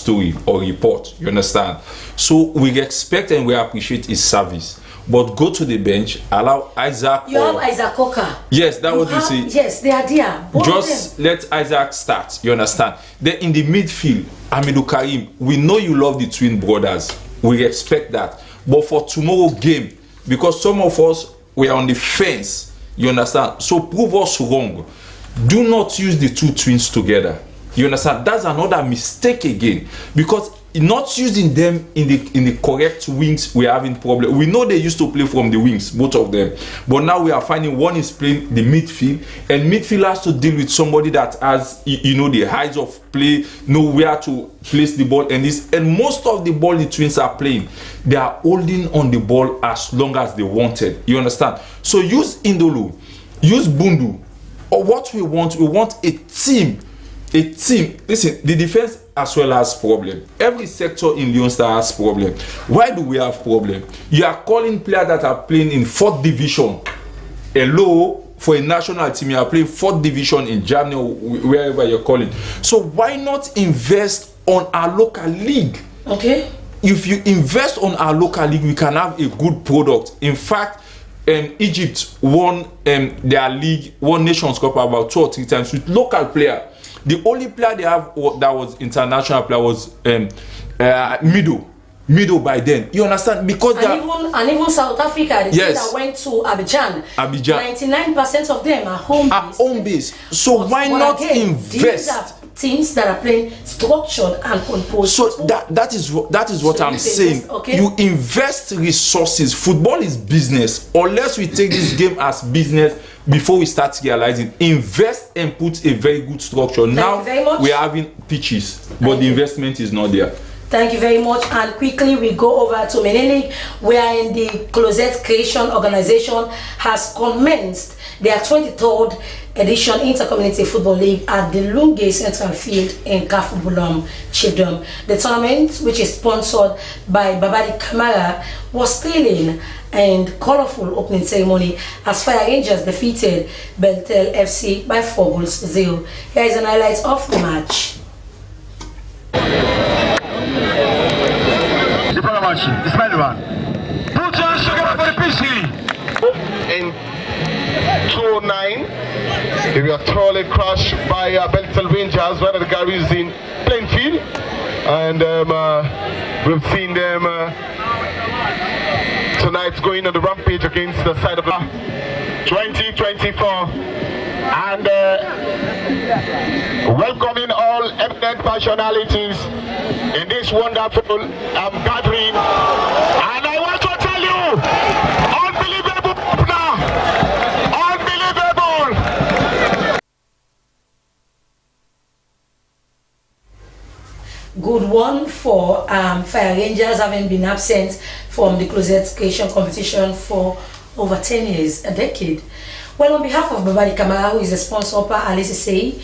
story or report. You understand? So we respect and we appreciate his service. But go to the bench, allow Isaac. You have Isaac Coker. Yes, that's what you say. Yes, they are there. Just let Isaac start. You understand? Then in the midfield, Hamidou Karim, we know you love the twin brothers. We respect that. But for tomorrow game, because some of us were on the fence, you understand? So prove us wrong. Do not use the two twins together. You understand? That's another mistake again. Because not using them in the correct wings, we're having problem. We know they used to play from the wings, both of them, but now we are finding one is playing the midfield, and midfield has to deal with somebody that has, you know, the height of play, know where to place the ball, and most of the ball the twins are playing, they are holding on the ball as long as they wanted. You understand? So use Indolo, use Bundu, or what we want a team. Listen, the defense as well as problem. Every sector in Leon Star has problem. Why do we have problem? You are calling players that are playing in 4th division. Hello, for a national team, you are playing 4th division in Germany or wherever you're calling. So why not invest on our local league? Okay. If you invest on our local league, we can have a good product. In fact, Egypt won their league, won Nations Cup about 2 or 3 times with local player. The only player they have that was international player was Mido by then. You understand? Because and even South Africa, the team that went to Abidjan. 99% of them are home based. So but why not invest? These are teams that are playing structured and composed. So that is what I'm saying. Okay. You invest resources. Football is business. Unless we take this game as business before we start realizing, invest and put a very good structure. Now we are having pitches, but the investment is not there. Thank you very much. And quickly we go over to Menelik, where in the Closet Creation organization has commenced their 23rd edition Intercommunity Football League at the Lunge Central Field in Kafubulam, Chidom. The tournament, which is sponsored by Babadi Kamara, was thrilling and colorful opening ceremony as Fire Rangers defeated Beltel FC by 4-0. Here is an highlight of the match. In 2009, they were thoroughly crushed by Beltel Rangers, one of the Garys in Plainfield, and we've seen them tonight going on the rampage against the side of the 2024, and welcoming all eminent personalities in this wonderful gathering. And I want to tell you, unbelievable now, unbelievable. Good one for Fire Rangers, having been absent from the Closet Creation competition for over 10 years, a decade. Well, on behalf of Babadi Kamara, who is a sponsor, Alice said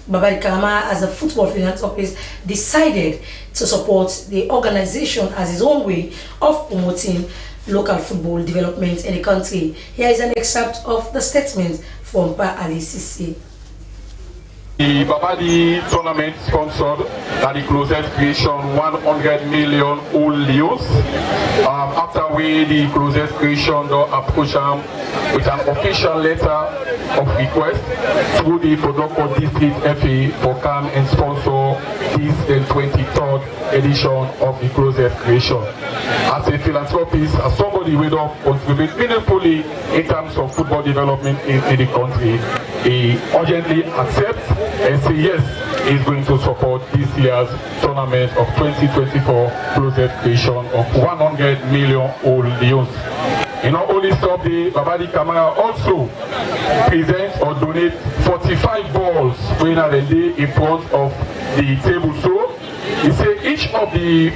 Babadi Kamara, as a football philanthropist, decided to support the organization as his own way of promoting local football development in the country. Here is an excerpt of the statement from Alice. The Babadi tournament sponsored by the Closet Creation 100 million old Leos. After we, the Closet Creation, approached them with an official letter of request through the Podoko District FA for come and sponsor this 23rd edition of the Closet Creation. As a philanthropist, as somebody who will contribute meaningfully in terms of football development in the country, he urgently accepts and say yes, he's going to support this year's tournament of 2024 Closet Creation of 100 million old Leons. You know, only stop the Babadi Kamara also presents or donate 45 balls when they day in front of the table. So he say each of the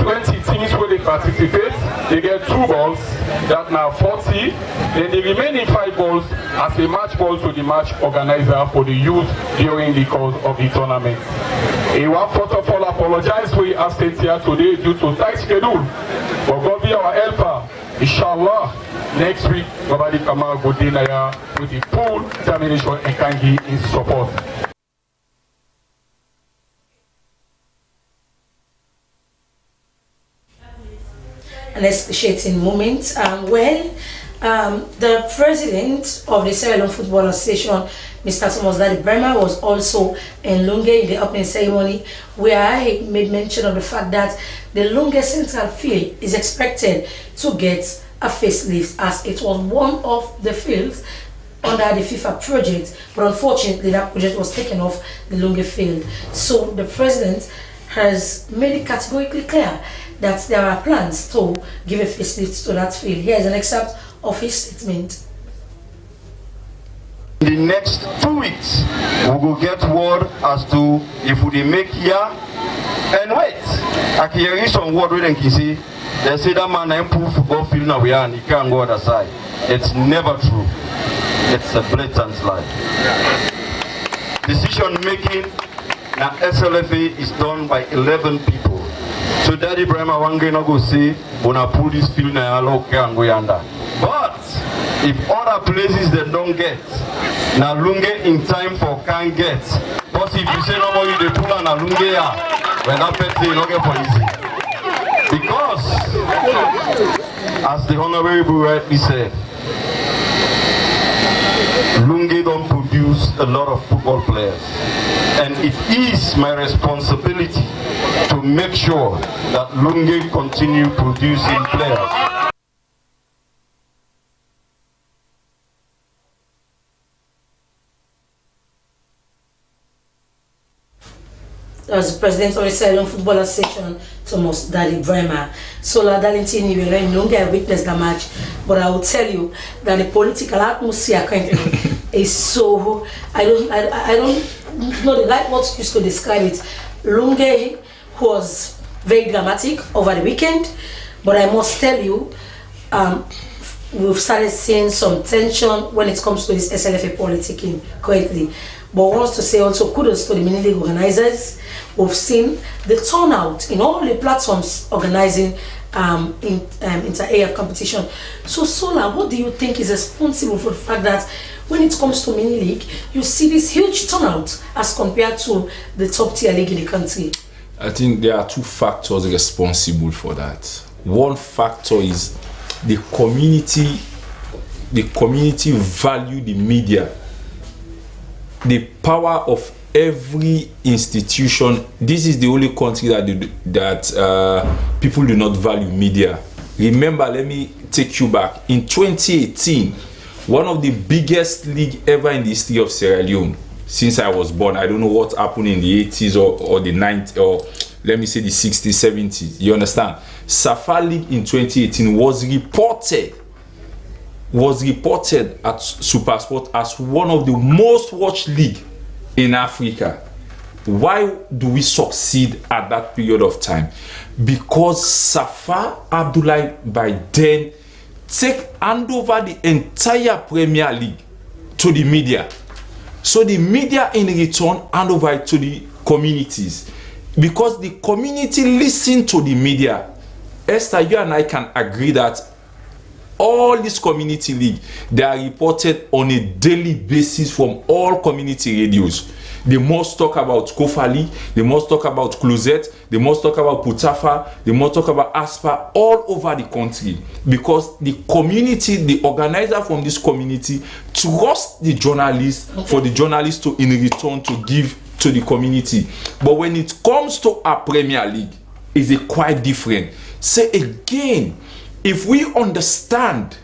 20 teams where they participate, they get 2 balls, that now 40, then the remaining 5 balls as a match ball to the match organizer for the youth during the course of the tournament. I want first of all apologize for our absence here today due to tight schedule, but God be our helper. Inshallah, next week, Babadi Kamara go dinner with the full determination and can give his support. an excruciating moment. The president of the Sierra Leone Football Association, Mr. Thomas Daddy Bremer, was also in Lunge in the opening ceremony, where I made mention of the fact that the Lunge Central Field is expected to get a facelift, as it was one of the fields under the FIFA project, but unfortunately that project was taken off the Lunge field. So the president has made it categorically clear that there are plans to give a facelift to that field. Here is an excerpt of his statement. In the next 2 weeks, we will get word as to if we make here. And wait, I can hear some word where they can see, they say that man improve football field now we are and he can't go other side. It's never true. It's a blatant lie. Decision making now SLFA is done by 11 people. So Daddy Bremer one going to go say, when I pull this field now I can go under. But if other places they don't get, now Lunge in time for can't get. But if you say no more you they pull on a Lunge when that pet say not get for easy. Because as the Honorable rightly said, Lunge don't produce a lot of football players. And it is my responsibility to make sure that Lunge continue producing players. As the president of the Sierra Leone Football Association, Thomas Daddy Bremer. So, Ladalintini, we don't know I witnessed the match, but I will tell you that the political atmosphere currently is so. I don't know the right words used to describe it. Lunge was very dramatic over the weekend, but I must tell you, we've started seeing some tension when it comes to this SLFA politicking currently. But I want to say also kudos to the mini league organizers. We've seen the turnout in all the platforms organizing inter-area competition. So Sola, what do you think is responsible for the fact that when it comes to mini league, you see this huge turnout as compared to the top tier league in the country? I think there are two factors responsible for that. One factor is the community value the media. The power of every institution. This is the only country that people do not value media. Remember, let me take you back. In 2018, one of the biggest league ever in the history of Sierra Leone, since I was born, I don't know what happened in the 80s or the 90s, or let me say the 60s, 70s. You understand? Safa League in 2018 was reported at SuperSport as one of the most watched league in Africa. Why do we succeed at that period of time? Because Safa Abdullahi by then hand over the entire Premier League to the media. So the media in return hand over it to the communities. Because the community listen to the media. Esther, you and I can agree that all this community league, they are reported on a daily basis from all community radios. They must talk about Kofali, they must talk about Closet, they must talk about Putafa, they must talk about Aspa, all over the country. Because the community, the organizer from this community, trust the journalists for the journalists to in return to give to the community. But when it comes to our Premier League, it's quite different. Say again, if we understand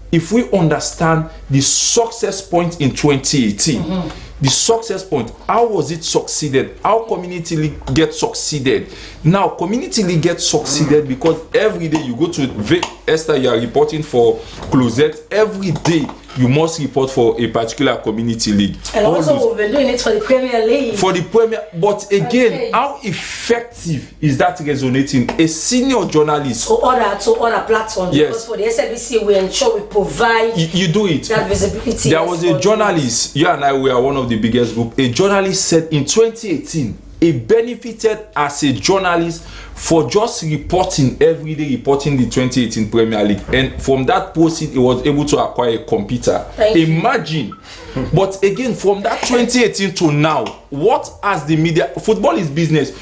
the success point in 2018, the success point, how was it succeeded? How community league get succeeded? Now community league get succeeded because every day you go to Esther, you are reporting for Closet. Every day you must report for a particular community league. And also we've been doing it for the Premier League. For the Premier, but again, how effective is that resonating? A senior journalist to other platforms. Yes. Because for the SLBC we ensure we provide you do it. That visibility. There was a journalist, you and I were one of the biggest group. A journalist said in 2018 he benefited as a journalist for just reporting every day, reporting the 2018 Premier League, and from that proceed he was able to acquire a computer. Imagine. But again, from that 2018 to now, what has the media? Football is business.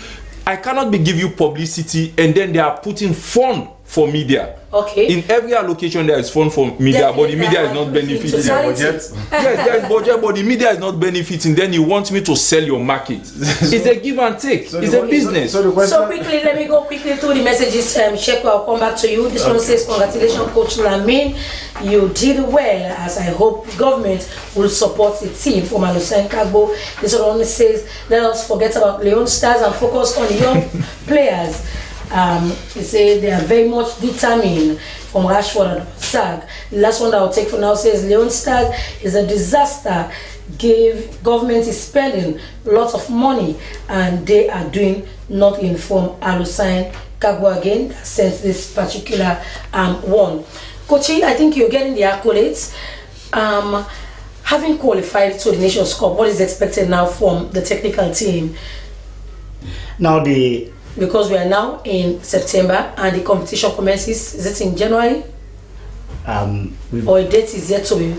I cannot be give you publicity and then they are putting fund for media. Okay. In every allocation there is fund for media, but the media is not benefiting. Yes, there is budget, but the media is not benefiting. Then you want me to sell your market? It's a give and take. It's a business. So quickly, let me go quickly through the messages. Check. I'll come back to you. This one says, "Congratulations, Coach Lamin. You did well. As I hope the government will support the team." From Alusan Kagbo. This one says, "Let us forget about Leone Stars and focus on young players." He said they are very much determined. From Rashford and Sag. The last one that I'll take for now says Leone Stars is a disaster. Government is spending lots of money and they are doing nothing. From Alusan Kagbo again that sent this particular one. Coaching, I think you're getting the accolades. Having qualified to the Nations Cup, what is expected now from the technical team? Now because we are now in September and the competition commences, is it in January? Or a date is yet to be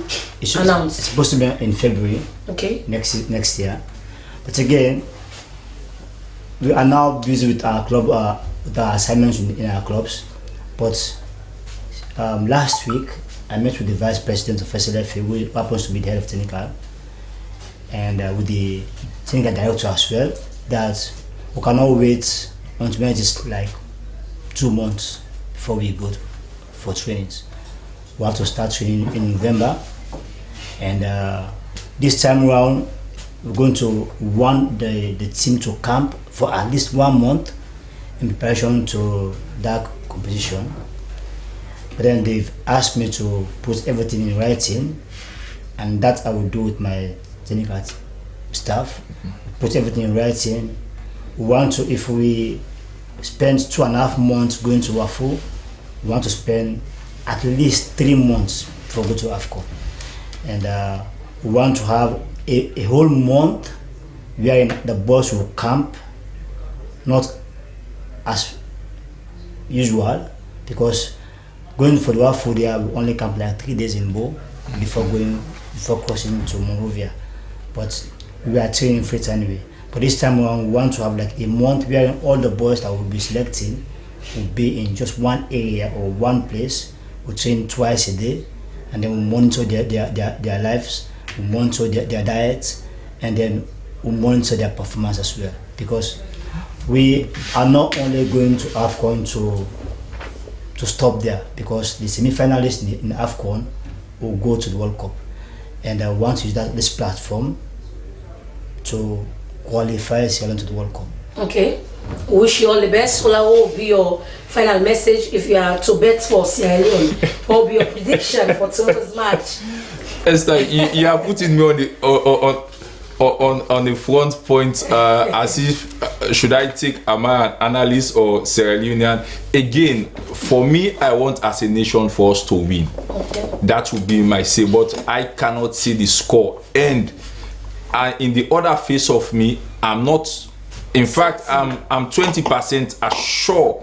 announced? It's supposed to be in February. Okay. Next year. But again, we are now busy with our club, with our assignments in our clubs. But last week, I met with the Vice President of SLFA, who happens to be the head of technical, and with the technical director as well, that we cannot wait until it is like 2 months before we go for trainings. We have to start training in November, and this time around we're going to want the team to camp for at least 1 month in preparation to that competition. But then they've asked me to put everything in writing, and that I will do with my technical staff. Put everything in writing. We want to, if we spend 2.5 months going to WAFU, we want to spend at least 3 months before we go to AFCON. And we want to have a whole month where the boys will camp, not as usual, because going for the WAFU there we only camp like 3 days in Bo before crossing to Monrovia. But we are training Freetown anyway. But this time around, we want to have like a month where all the boys that we'll be selecting will be in just one area or one place. We train twice a day, and then we monitor their lives, we monitor their diets, and then we monitor their performance as well. Because we are not only going to AFCON to stop there, because the semi-finalists in AFCON will go to the World Cup, and I want to use this platform to qualify Sierra Leone to the World Cup. Okay. Wish you all the best. What will be your final message if you are to bet for Sierra Leone? What will be your prediction for tomorrow's match? Esther, you are putting me on the front point as if should I take am I an analyst or Sierra Leonean? Again, for me, I want as a nation for us to win. Okay. That would be my say, but I cannot see the score. And in the other face of me, I'm not. In fact, I'm 20% assured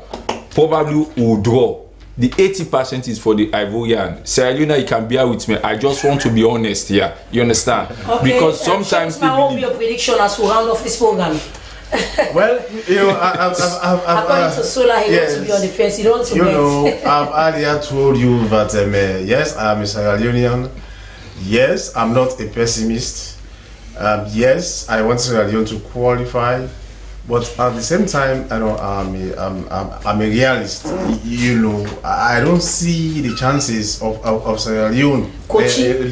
probably will draw. The 80% is for the Ivorian. Sierra Leone, you can bear with me. I just want to be honest here. You understand? Okay. Because sometimes what will be your prediction as we round off this program? Well, you know, according to Sola, he wants to be on the fence. You don't want to bet. know, I've earlier told you that yes, I am a Sierra Leonean. Yes, I'm not a pessimist. Yes, I want Sierra Leone to qualify. But at the same time, I know I'm a realist. You know, I don't see the chances of Sierra Leone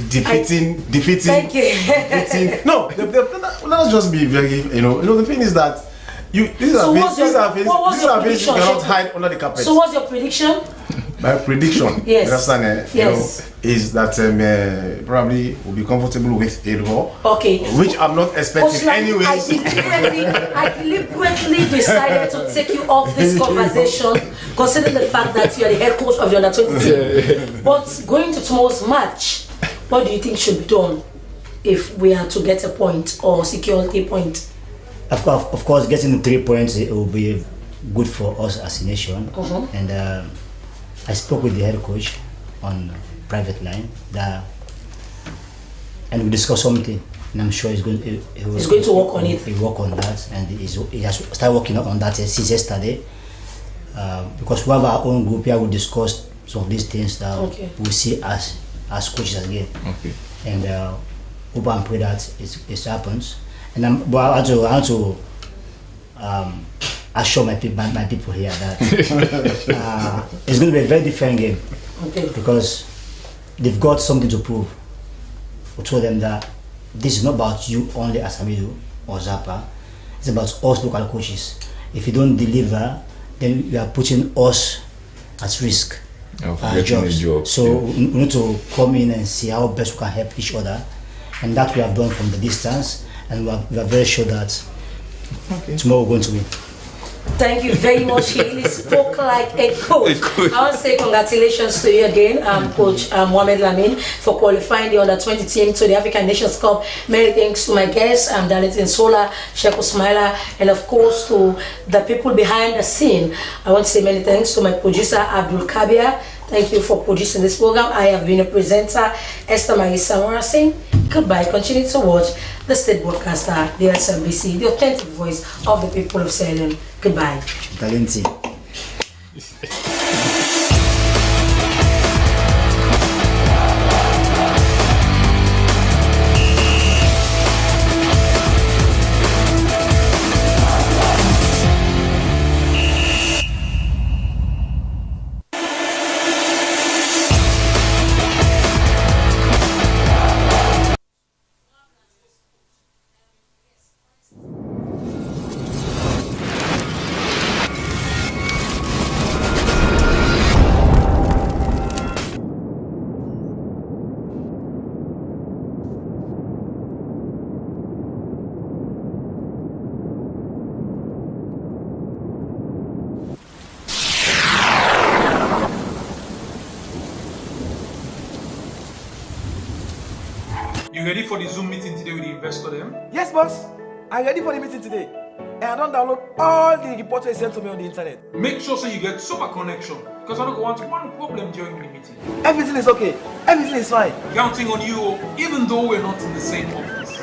defeating. Thank you. No, let's just be very. You know, the thing is that these are things you cannot hide under the carpet. So, what's your prediction? My prediction, yes, is that probably will be comfortable with a draw. Okay. Which I'm not expecting anyway. I deliberately decided to take you off this conversation, considering the fact that you are the head coach of the under-20 team. But going to tomorrow's match, what do you think should be done if we are to get a point or secure a point? Of course, getting the 3 points, it will be good for us as a nation. And I spoke with the head coach on private line and we discussed something, and I'm sure he's going to work on it. He work on that, and he has started working on that since yesterday. because we have our own group here, we discuss some of these things that we see as coaches again. Okay. And hope and pray that it happens. And but I want to assure my people here that it's going to be a very different game. Okay. Because they've got something to prove. We told them that this is not about you only as Hamidu or Zappa. It's about us local coaches. If you don't deliver, then you are putting us at risk. Jobs. So we need to come in and see how best we can help each other, and that we have done from the distance, and we are very sure that tomorrow we're going to win. Thank you very much. He really spoke like a coach. I want to say congratulations to you again, Coach Mohamed Lamin, for qualifying the under-20 team to the African Nations Cup. Many thanks to my guests, Darlington Sola, Sheikh Usmaila, and of course to the people behind the scene. I want to say many thanks to my producer, Abdul Kabir. Thank you for producing this program. I have been a presenter, Esther Marie Samora Singh. Goodbye. Continue to watch the state broadcaster, the SLBC, the authentic voice of the people of Sierra Leone. Goodbye. Talenti. You ready for the Zoom meeting today with the investor then? Yes, boss. I'm ready for the meeting today. And I don't download all the reports they sent to me on the internet. Make sure so you get super connection, because I don't want one problem during the meeting. Everything is okay. Everything is fine. Counting on you, even though we're not in the same office.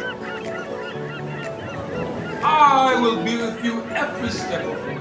I will be with you every step of the way.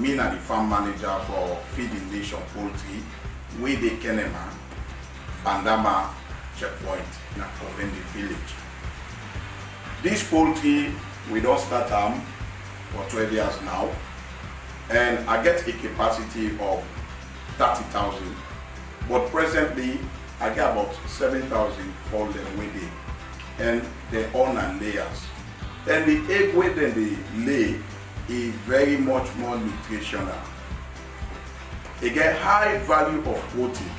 me na the farm manager for Feeding Nation Poultry, we the Kenema, Bandama checkpoint in Akobendi village. This poultry, we don't start for 12 years now, and I get a capacity of 30,000, but presently I get about 7,000 for them with it, and they own and layers. And the egg weight that they lay is very much more nutritional. They get high value of protein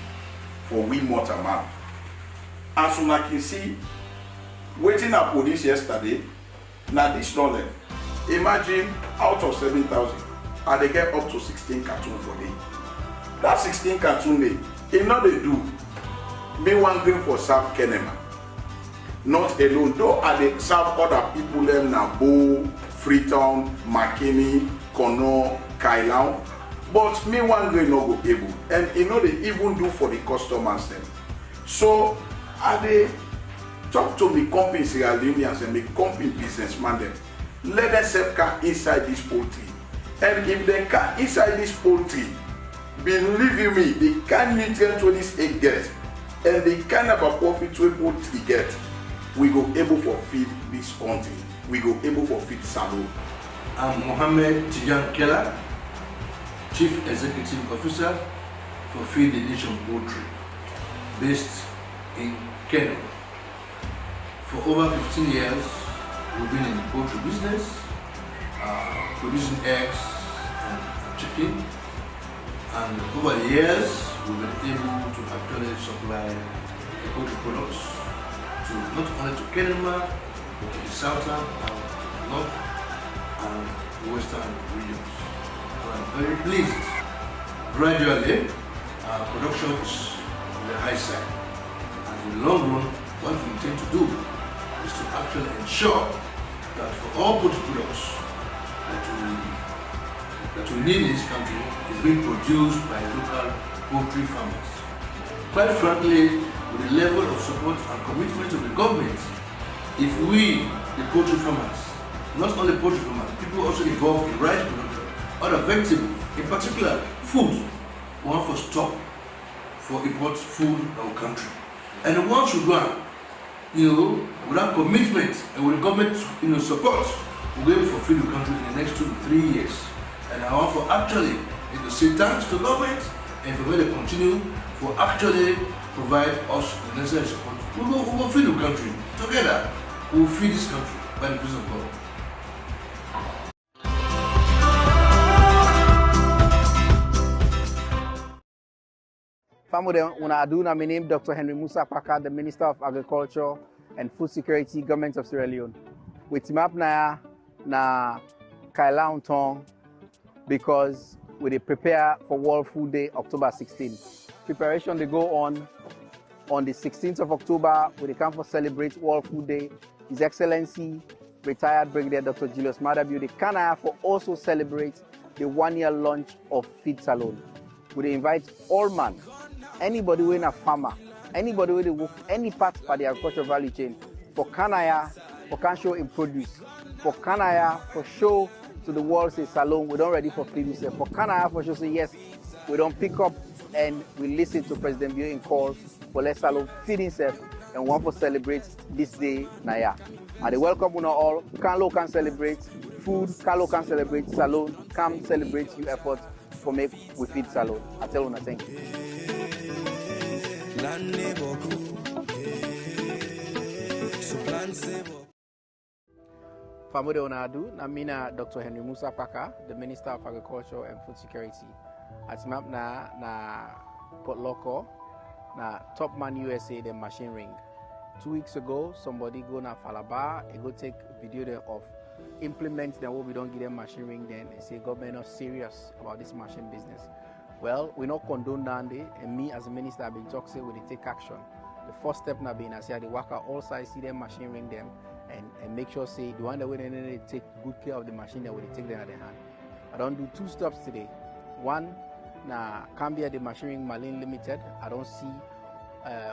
for we mortar man. As soon as you can see, waiting I produced yesterday, now this knowledge. Imagine out of 7,000, and they get up to 16 cartoon for day. That 16 cartoon day, if not they do, me one green for South Kenema. Not alone, though I they serve other people them now, Bo, Freetown, McKinney, Kono, Kailau. But me one green no go able. And you know they even do for the customers them. So I they talk to me company Sierra Leoneans and me company businessman them. Let them sell car inside this poultry. And if they can inside this poultry, believe you me, the kind nutrients what this egg get and the kind of a profit we poultry get, we go able for feed this country. We go able for feed Salon. I'm Mohammed Tijan Keller, Chief Executive Officer for Feed the Nation Poultry, based in Kenema. For over 15 years, we've been in the poultry business, producing eggs and chicken. And over the years, we've been able to actually supply the poultry products to not only to Kenema, but to the southern and north and western regions. So I'm very pleased. Gradually, our production is on the high side. And in the long run, what we intend to do is to actually ensure that for all poultry products that we need in this country is being produced by local poultry farmers. Quite frankly, with the level of support and commitment of the government, if we, the poultry farmers, not only poultry farmers, people also involved in rice production, other vegetables, in particular food, we want to stop for import food in our country. And once we go on, with that commitment and with the government support, we'll be able to fulfill the country in the next 2 to 3 years. And I want for actually say thanks to the government and for them to continue for actually provide us the necessary support. We will feed the country. Together, we will feed this country by the grace of God. Family, my name is Dr. Henry Musa Paka, the Minister of Agriculture and Food Security, Government of Sierra Leone. We team up na Kailau Tong because we prepare for World Food Day, October 16. Preparation they go on the 16th of October. We come for celebrate World Food Day. His Excellency, retired Brigadier Dr. Julius Madabu, the Kanaya for also celebrate the 1-year launch of Feed Salon. We invite all man, anybody who is a farmer, anybody who work any part of the agricultural value chain, for Kanaya, for can show in produce, for Kanaya, for show to the world say Salon, we don't ready for feed yourself. For Kanaya, for sure say yes, we don't pick up and we listen to President Bio in call for let Salon feed himself and want to celebrate this day Naya. And they welcome you all. Kanlo can celebrate food, Kanlo can celebrate Salon, come celebrate your efforts for make we feed Salon. I tell you thank you. Famode Onadu, Namina Dr. Henry Musa Paka, the Minister of Agriculture and Food Security. At map na Port Loco, na Top Man USA, the machine ring. 2 weeks ago, somebody go na Falaba, they go take video of implement them what we don't give them machine ring then and say government not serious about this machine business. Well, we not condone that and me as a minister I've been talking with they take action. The first step now being I say the worker all sides see them machine ring them and make sure say the one that they take good care of the machine that will take them at their hand. I don't do 2 steps today. One, na Cambia the Machining Marine Limited. I don't see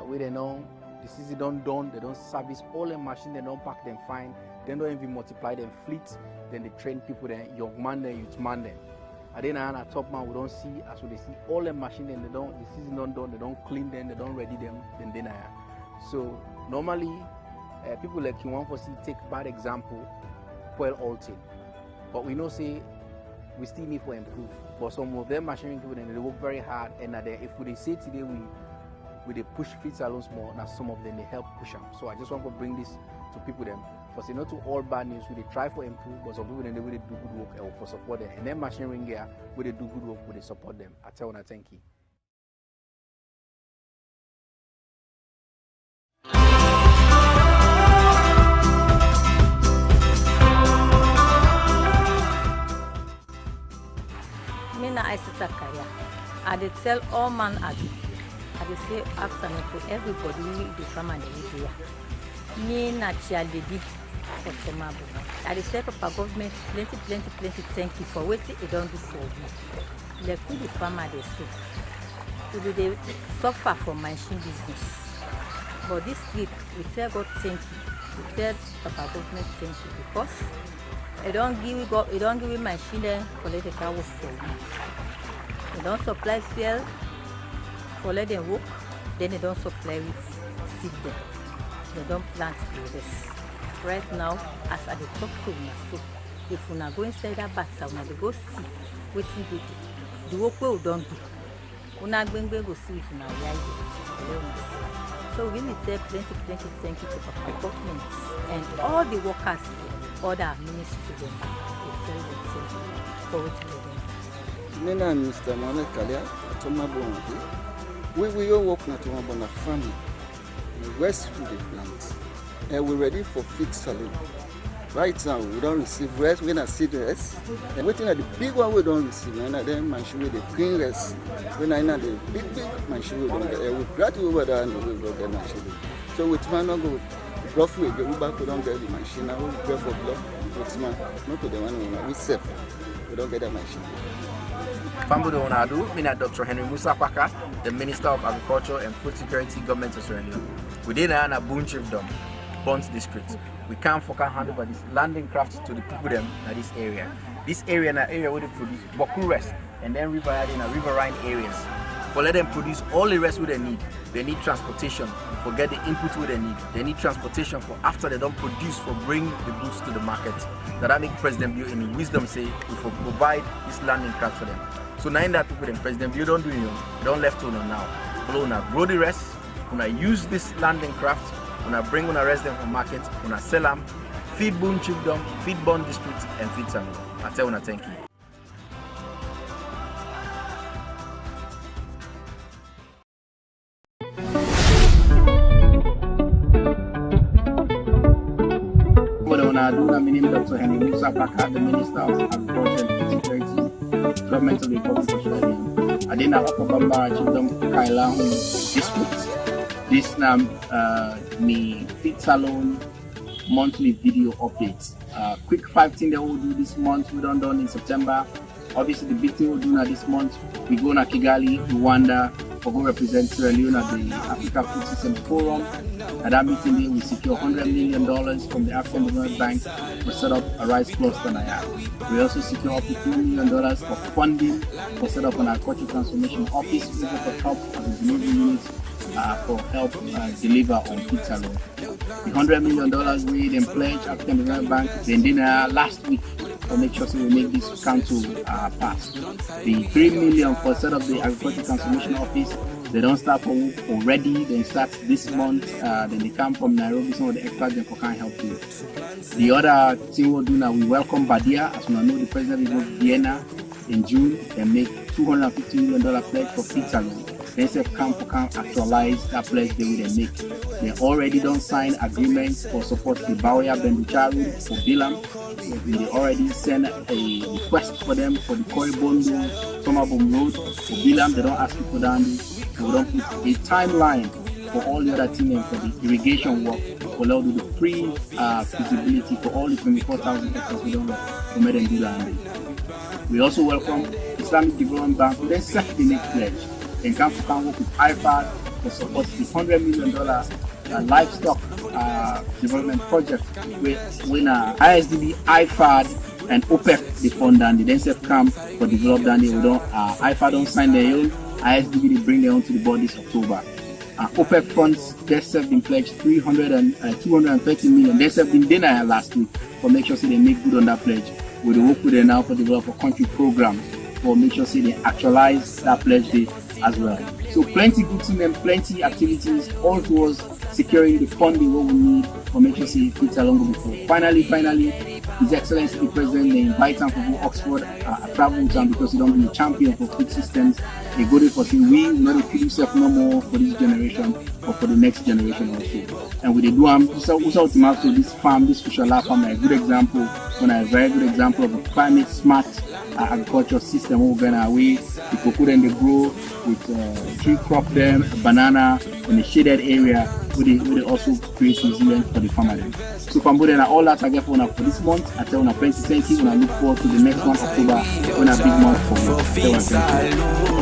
where they know the season done, they don't service all the machine, they don't pack them fine, they don't even multiply them fleet, then they train people then young man then youth man then. And then at top man, we don't see as we see all the machine and the season don't done, they don't clean them, they don't ready them, then so normally people like you want to see take bad example, well altered. But we know say we still need to improve. But some of them machinery people they work very hard, and if we say today we they push feet salons more, now some of them they help push them. So I just want to bring this to people them. For say not to all bad news, we they try for improve, but some people then they will do good work for support them. And then machinery gear, we they do good work, we they support them. I tell you, thank you. I dey tell all man I dey say after me to everybody the farmer dey there. Me na chia lady for Tomabo. I dey say Papa government plenty thank you for wetin e don do for me. Like we the farmer dey so. We dey suffer from machine business. But this week we tell God thank you. We tell Papa government thank you because I don't give me machine then collect the car work for me. They don't supply fuel for let them work, then they don't supply with seed them. They don't plant the rest. Right now, as I talk to you, so if we go inside that bathtub, we go see what they do. The work we don't do. We go see if we so we need to say plenty thank you to Papa government and all the workers, all the ministry them. They tell them for what they do. Nena Mr. Mohamed Kalia, Tomabo. We all work at Tomabo farming. West with the plants. And we're ready for feed salon. Right now, we don't receive rest. We're not see the rest. And waiting at the big one, we don't receive. And then machine with the green rest. When I know the big machine, we don't get. We graduate over there and we will get machine. So with man, not go roughly, we back, we don't get the machine. Now we go for blood. With man, not to the one we save. We don't get the machine. Fambudo Onadu, Mina Dr. Henry Musa Kwaka, the Minister of Agriculture and Food Security, Government of Sierra Leone. Within a Boone Chiefdom, Bonds District, we can't hand over this landing craft to the people them in this area. This area and area where they produce Boku rest and then riverine and riverine areas. For let them produce all the rest what they need. They need transportation for get the input what they need. They need transportation for after they don't produce for bring the goods to the market. That make President Bio in wisdom say we for provide this landing craft for them. So now in that people then President Bio don't do it, don't left on now. Follow now grow the rest, when I use this landing craft, when I bring on a rest them from market, when I sell them, feed Boone Chiefdom, feed Bond District and feed Samuel. I tell you thank you. My name is Dr. Henry Musa Kwaka, the Minister of Agriculture and Food Security, Government of the Republic of Sierra Leone. I did not have a Chiefdom Kaila district. This now me feed salon monthly video updates. Quick 5 things that we'll do this month. We don't done in September. Obviously, the big thing we'll do now this month. We go to Kigali, Rwanda, for go represent Sierra Leone at the Africa Food System Forum. At that meeting day, we secure $100 million from the African Development Bank to set up a rice cluster in Naya. We also secure up to $2 million for funding for set up an agricultural transformation office for help as a delivery unit for help deliver on feed salon. The $100 million we then pledge African Development Bank then last week to make sure we make this council pass. The $3 million for set up the agricultural transformation office. They don't start for work already. They start this month. Then they come from Nairobi. Some of the experts then can help you. The other thing we'll do now, we welcome Badia. As we know, the president will go to Vienna in June and make $250 million pledge for feed salon. Then say come actualize that pledge they will make. They already don't sign agreements for support the Bawaya Benducharu for Bilam. They already send a request for them for the Koribondo Tomabom Road for Bilam. They don't ask people down there. We don't put a timeline for all the other team for the irrigation work, for allow the pre-feasibility for all the 24,000 hectares we don't make them do that. We also welcome Islamic Development Bank to then set the next pledge and come work with IFAD to support the $100 million livestock development project when ISDB IFAD and OPEC the fund and the then self camp for develop and we don't IFA don't sign their own, ISDB they bring their own to the board this October. OPEC funds they have been pledged 230 million. They have been denied last week for make sure they make good on that pledge. We will work with them now for develop a country program for make sure they actualize that pledge day as well. So plenty good team and plenty activities all towards securing the funding what we need for make sure it's along before. Finally, His Excellency the President they invite him for Oxford travel with him because he don't be a champion for food systems. They go there for saying we not feed yourself no more for this generation or for the next generation also. And we do also this farm, this social farm a good example, a very good example of a climate smart agriculture system we're going away. The cocoa then they grow with tree crop them, banana in a shaded area where they also create resilience for the farmer. So from Bodena, all that I get for this month, I tell you plenty thank you and I look forward to the next month, October, when a big month for me.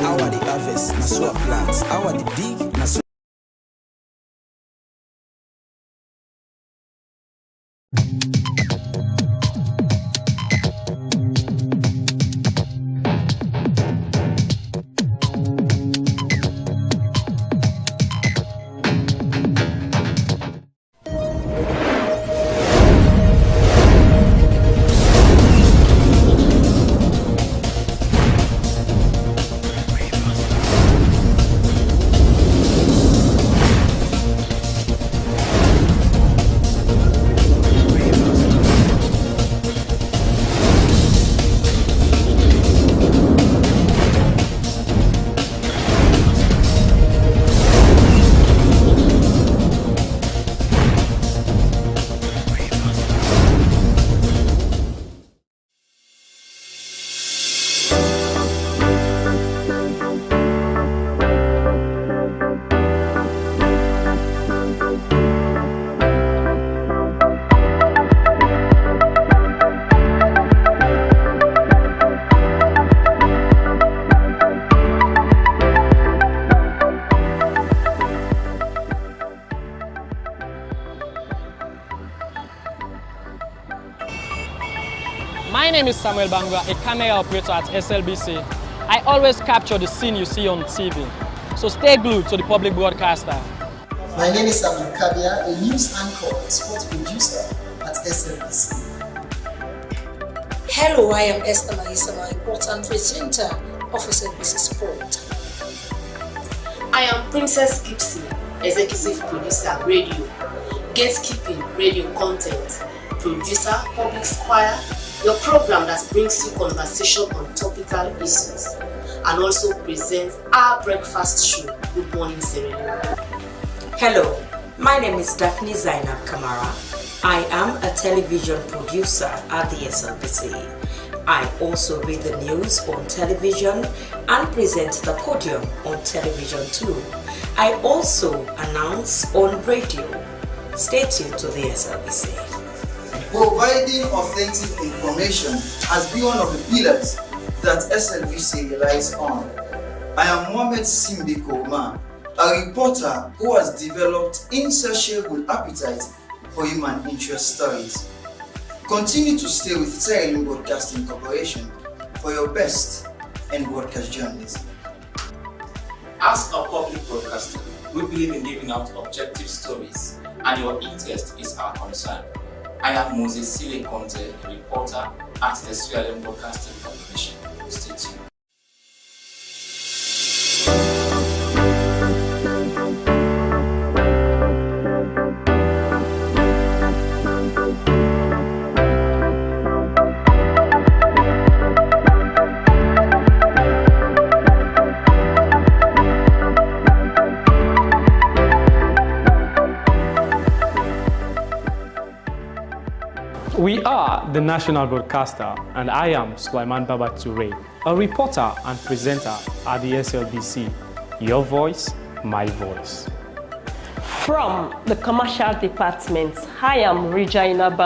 How are the harvest, na swap plants, how are the big, na swap. My name is Samuel Bangwa, a camera operator at SLBC. I always capture the scene you see on TV. So stay glued to the public broadcaster. My name is Abdul Kabia, a news anchor and sports producer at SLBC. Hello, I am Esther Maisama, important presenter of SLBC Sport. I am Princess Gibson, executive producer, radio, gatekeeping, radio content, producer, public squire, your program that brings you conversation on topical issues, and also presents our breakfast show, Good Morning Sierra Leone. Hello, my name is Daphne Zainab Kamara. I am a television producer at the SLBC. I also read the news on television and present the podium on television too. I also announce on radio. Stay tuned to the SLBC. Providing authentic information has been one of the pillars that SLBC relies on. I am Mohamed Simbiko Omar, a reporter who has developed insatiable appetite for human interest stories. Continue to stay with Sierra Leone Broadcasting Corporation for your best in broadcast journalism. As a public broadcaster, we believe in giving out objective stories, and your interest is our concern. I am Moses Sile Conte, a reporter at the Sierra Leone Broadcasting Corporation. Stay tuned. We are the national broadcaster, and I am Sulaiman Baba Toure, a reporter and presenter at the SLBC. Your voice, my voice. From the commercial department, I am Regina